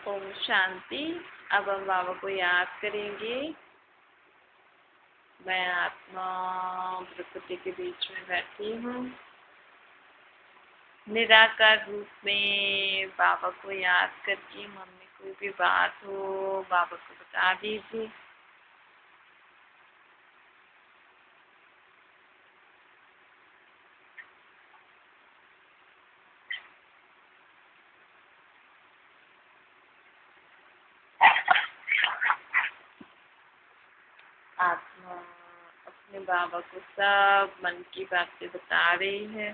ओम शांति। अब हम बाबा को याद करेंगे। मैं आत्मा प्रकृति के बीच में बैठी हूँ। निराकार रूप में बाबा को याद करके मन में कोई भी बात हो बाबा को बता दीजिए। आत्मा अपने बाबा को सब मन की बातें बता रही है।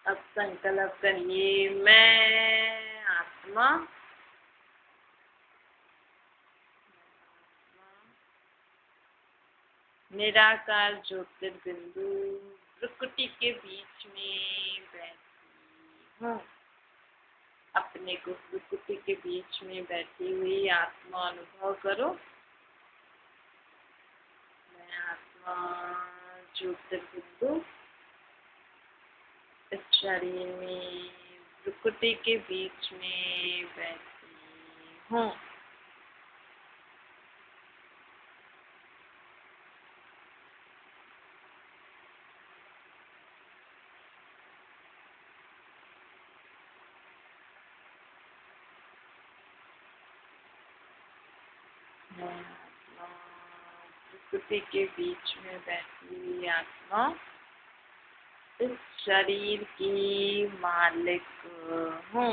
अब संकल्प करिए, मैं आत्मा निराकार ज्योतिर्बिंदु प्रकृति के बीच में बैठी हूँ। अपने को प्रकृति के बीच में बैठी हुई आत्मा अनुभव करो। मैं आत्मा ज्योतिर्बिंदु इस शरीर में प्रकृति के बीच में बैठी हूँ। मैं आत्मा प्रकृति के बीच में बैठी हुई आत्मा इस शरीर की मालिक हूँ।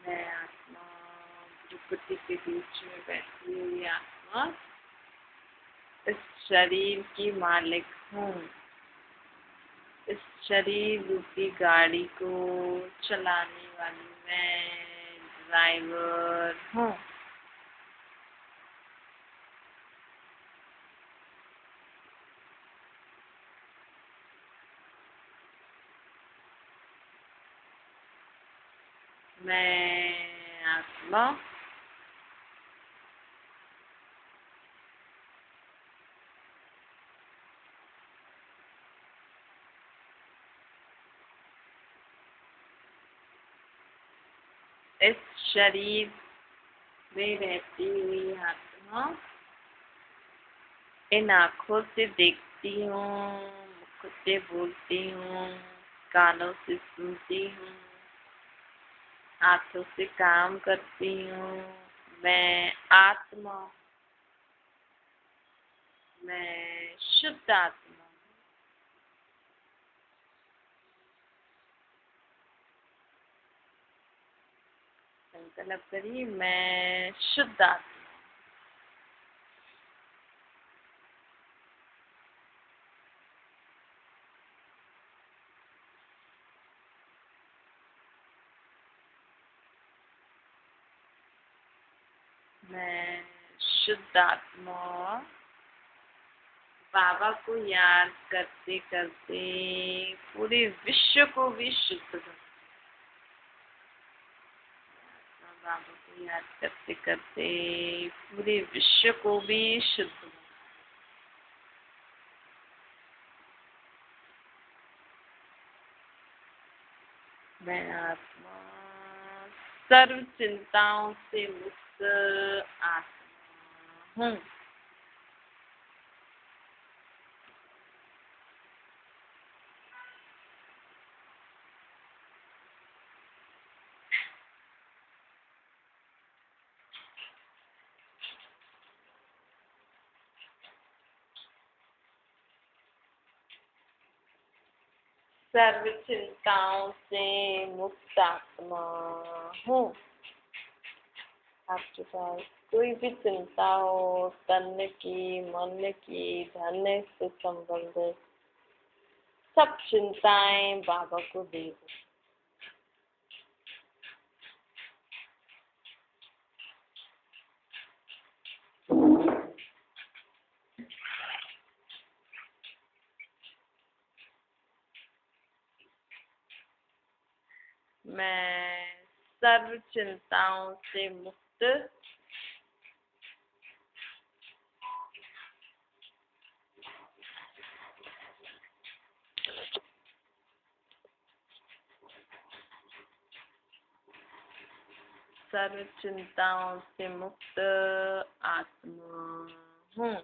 मैं आत्मा प्रकृति के बीच में बैठी हुई आत्मा इस शरीर की मालिक हूँ। इस शरीर रूपी गाड़ी को चलाने वाली मैं ड्राइवर हूँ। मैं आत्मा इस शरीर में रहती हुई आत्मा इन आँखों से देखती हूँ, मुख से बोलती हूँ, कानों से सुनती हूँ, हाथों से काम करती हूँ। मैं आत्मा, मैं शुद्ध आत्मा। संकल्प करिए, मैं शुद्ध आत्मा। मैं शुद्ध आत्मा। बाबा को याद करते करते पूरे विश्व को भी शुद्ध कर। बाबा को याद करते करते पूरे विश्व को भी शुद्ध कर। मैं आत्मा सर्व चिंताओं से मुक्त आत्मा हूँ। सर्व चिंताओं से मुक्त आत्मा हूँ। आपके पास कोई भी चिंता हो, तन की, मन की, धन से संबंधित सब चिंताएं बाबा को दे दो। मैं सर्व चिंताओं से मुक्त सर्व चिंताओं से मुक्त आत्मा हूँ।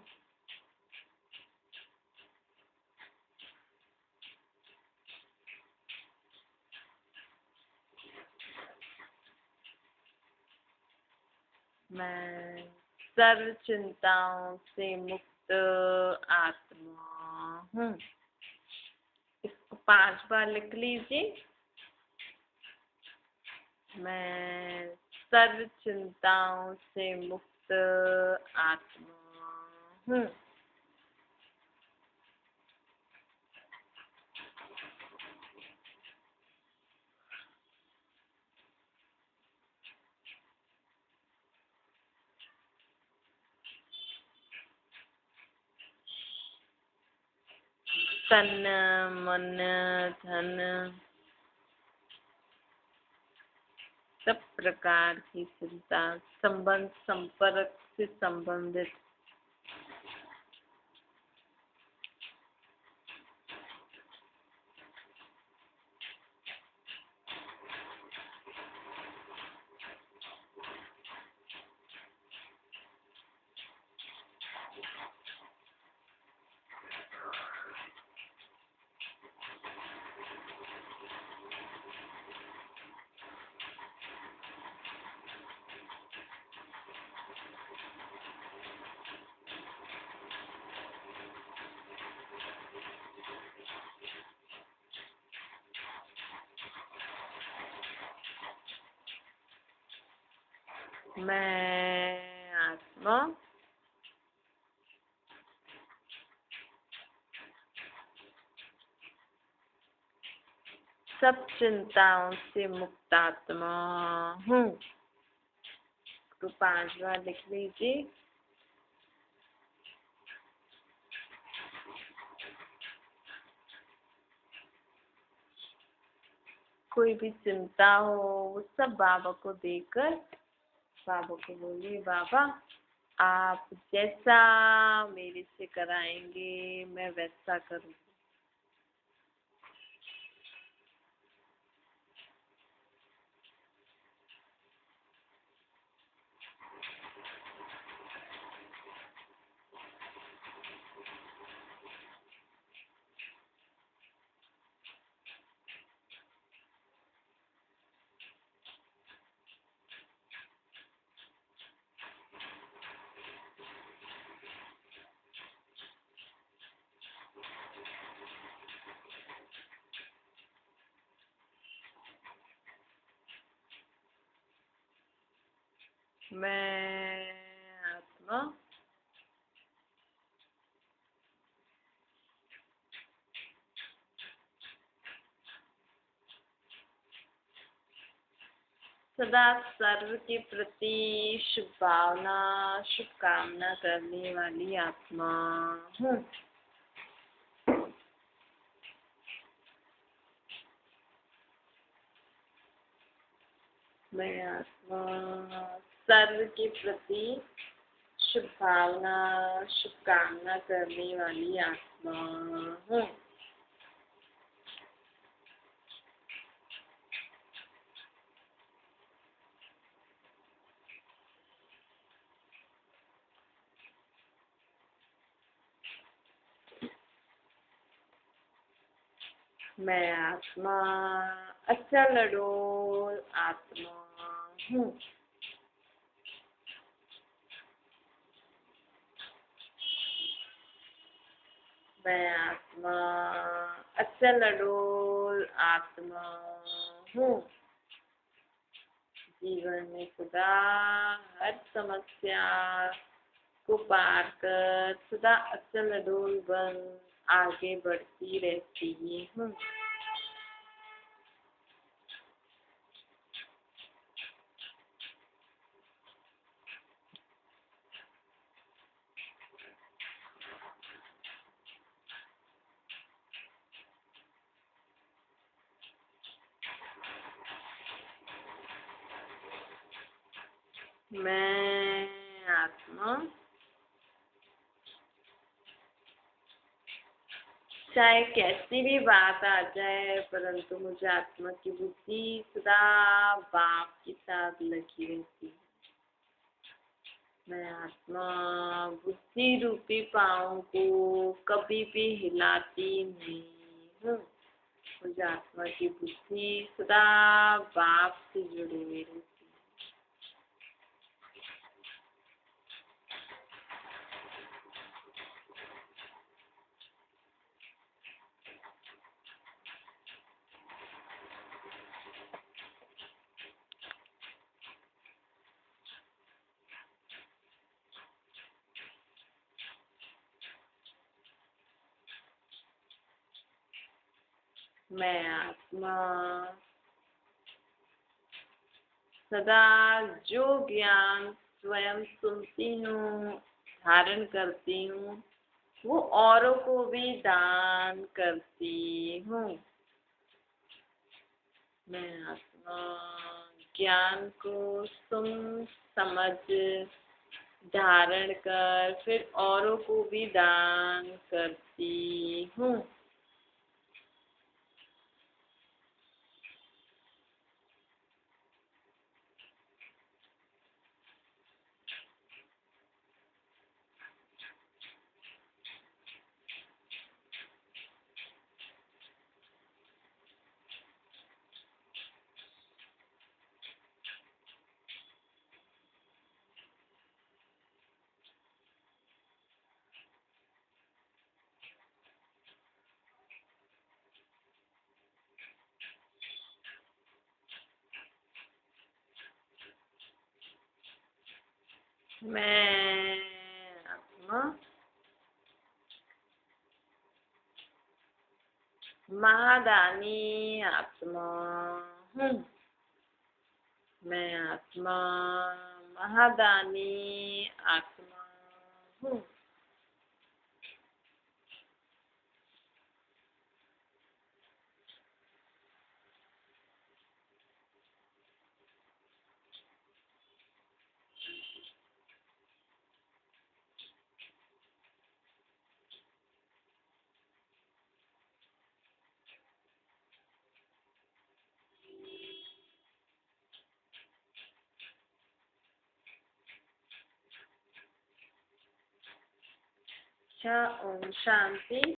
मैं सर्व चिंताओं से मुक्त आत्मा हूँ। इसको 5 बार लिख लीजिए। मैं सर्व चिंताओं से मुक्त आत्मा हूँ। तन मन धन सब प्रकार की चिंता संबंध संपर्क से संबंधित मैं आत्मा सब चिंताओं से मुक्त आत्मा हूँ। तो 5 बार लिख लीजिए। कोई भी चिंता हो वो सब बाबा को देकर बाबा को बोलिए, बाबा आप जैसा मेरे से कराएंगे मैं वैसा करूँगी। मैं आत्मा सदा सर्व के प्रति शुभ भावना शुभकामना करने वाली आत्मा हूँ। मैं आत्मा सर्व के प्रति शुभ भावना शुभकामना करने वाली आत्मा हूँ। मैं आत्मा अचल अडोल आत्मा हूँ। मैं आत्मा अचल अडोल आत्मा हूँ। जीवन में सदा हर समस्या को पार कर सदा अचल अडोल बन आगे बढ़ती रहती हूँ। मैं आत्मा चाहे कैसी भी बात आ जाए, परंतु मुझे आत्मा की बुद्धि सदा बाप के साथ लगी रहती है। मैं आत्मा बुद्धि रूपी पाँव को कभी भी हिलाती नहीं हूँ। मुझे आत्मा की बुद्धि सदा बाप से जुड़ी हुई रहती है। मैं आत्मा सदा जो ज्ञान स्वयं सुनती हूँ, धारण करती हूँ, वो औरों को भी दान करती हूँ। मैं आत्मा ज्ञान को सुन समझ धारण कर फिर औरों को भी दान करती हूँ। मैं आत्मा महादानी आत्मा हूँ। मैं आत्मा महादानी आत्मा हूँ। अच्छा, ओम शांति।